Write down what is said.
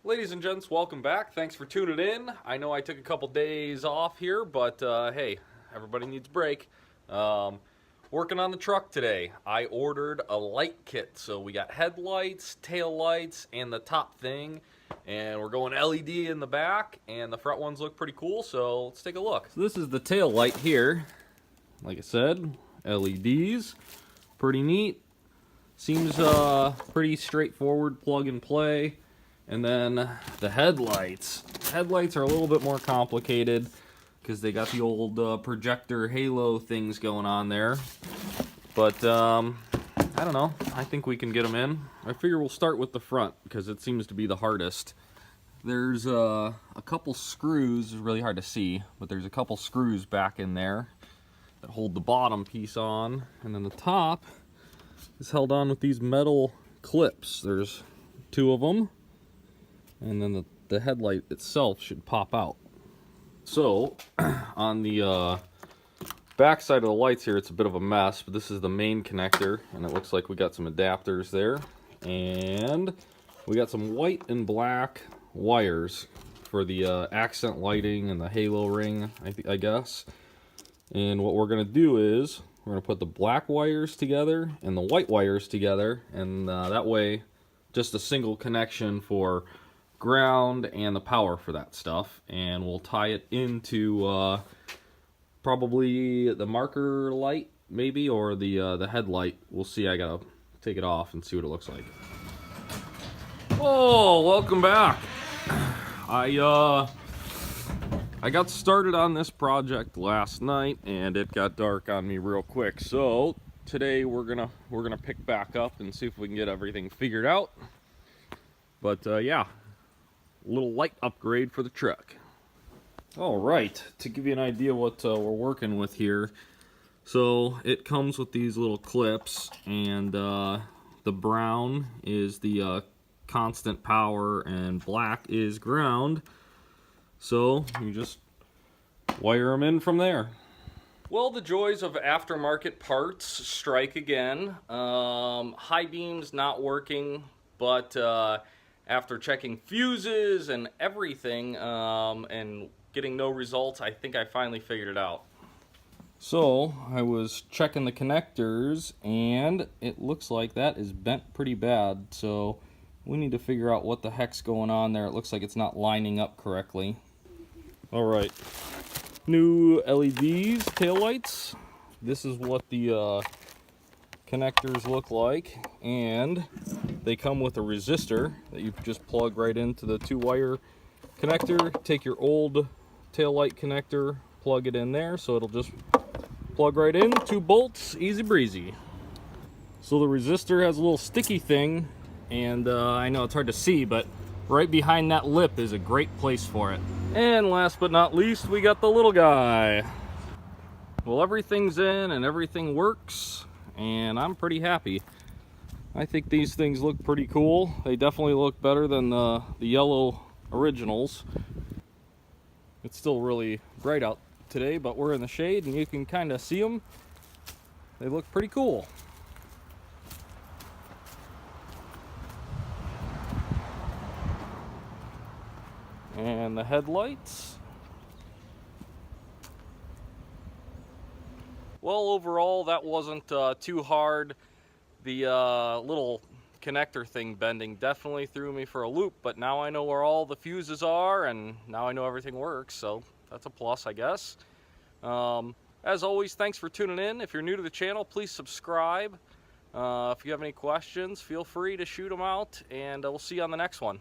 Ladies and gents, welcome back. Thanks for tuning in. I know I took a couple days off here, but hey, everybody needs a break. Working on the truck today. I ordered a light kit. So we got headlights, tail lights, and the top thing. And we're going LED in the back, and the front ones look pretty cool, so let's take a look. So this is the tail light here. Like I said, LEDs. Pretty neat. Seems pretty straightforward, plug and play. And then the headlights. Headlights are a little bit more complicated because they got the old projector halo things going on there. But I don't know. I think we can get them in. I figure we'll start with the front because it seems to be the hardest. There's a couple screws. It's really hard to see, but there's a couple screws back in there that hold the bottom piece on. And then the top is held on with these metal clips. There's two of them. And then the headlight itself should pop out. So, on the back side of the lights here, it's a bit of a mess, but this is the main connector, and it looks like we got some adapters there. And we got some white and black wires for the accent lighting and the halo ring, I guess. And what we're going to do is, we're going to put the black wires together and the white wires together, and that way, just a single connection for ground and the power for that stuff, and we'll tie it into probably the marker light maybe, or the headlight. We'll see. I gotta take it off and see what it looks like. Oh, welcome back. I got started on this project last night and it got dark on me real quick, so today we're gonna pick back up and see if we can get everything figured out. But yeah, little light upgrade for the truck. All right, to give you an idea what we're working with here, so it comes with these little clips, and the brown is the constant power and black is ground, so you just wire them in from there. Well, the joys of aftermarket parts strike again. High beam's not working, but after checking fuses and everything and getting no results, I think I finally figured it out. So I was checking the connectors and it looks like that is bent pretty bad, so we need to figure out what the heck's going on there. It looks like it's not lining up correctly. Alright, new LEDs, taillights. This is what the connectors look like, and they come with a resistor that you just plug right into the 2-wire connector. Take your old taillight connector, plug it in there, so it'll just plug right in. 2 bolts, easy breezy. So the resistor has a little sticky thing, and I know it's hard to see, but right behind that lip is a great place for it. And last but not least, we got the little guy. Well, everything's in and everything works, and I'm pretty happy. I think these things look pretty cool. They definitely look better than the yellow originals. It's still really bright out today, but we're in the shade and you can kind of see them. They look pretty cool. And the headlights. Well, overall, that wasn't too hard. The little connector thing bending definitely threw me for a loop, but now I know where all the fuses are, and now I know everything works, so that's a plus, I guess. As always, thanks for tuning in. If you're new to the channel, please subscribe. If you have any questions, feel free to shoot them out, and we'll see you on the next one.